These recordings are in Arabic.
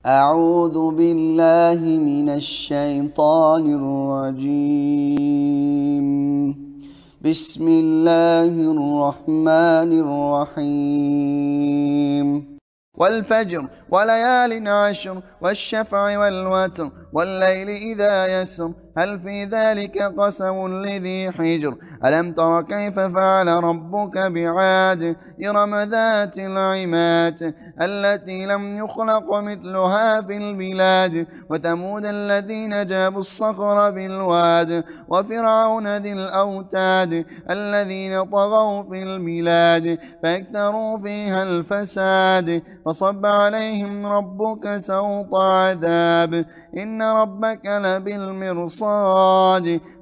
أعوذ بالله من الشيطان الرجيم. بسم الله الرحمن الرحيم. والفجر وليال عشر والشفع والوتر والليل إذا يسر هل في ذلك قسم لذي حجر ألم تر كيف فعل ربك بعاد إرم ذات العماد التي لم يخلق مثلها في البلاد وثمود الذين جابوا الصخر بالواد وفرعون ذي الأوتاد الذين طغوا في البلاد فاكثروا فيها الفساد فصب عليهم ربك سوط عذاب إن ربك لبالمرصاد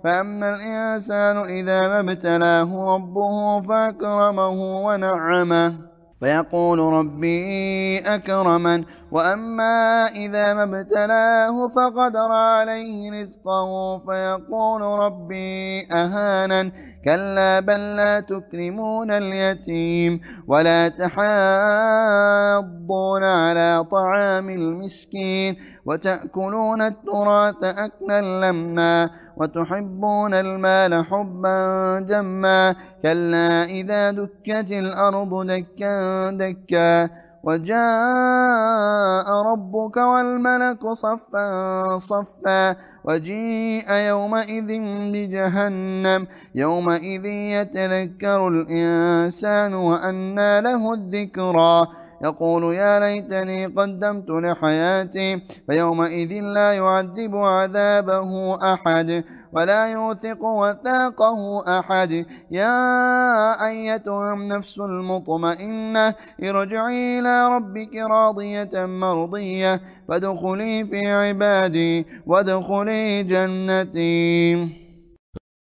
فأما الإنسان إذا ما ابتلاه ربه فأكرمه ونعمه فيقول ربي أكرمن وأما إذا ما ابتلاه فقدر عليه رزقه فيقول ربي أهانن كلا بل لا تكرمون اليتيم ولا تحاضون على طعام المسكين وتأكلون التراث أكلا لما وتحبون المال حبا جما كلا إذا دكت الأرض دكا دكا وجاء ربك والملك صفا صفا وجيء يومئذ بجهنم يومئذ يتذكر الإنسان وأنى له الذكرى يقول يا ليتني قدمت لحياتي فيومئذ لا يعذب عذابه أحد ولا يوثق وثاقه أحد يا أيتها النفس المطمئنة ارجعي إلى ربك راضية مرضية فادخلي في عبادي وادخلي جنتي.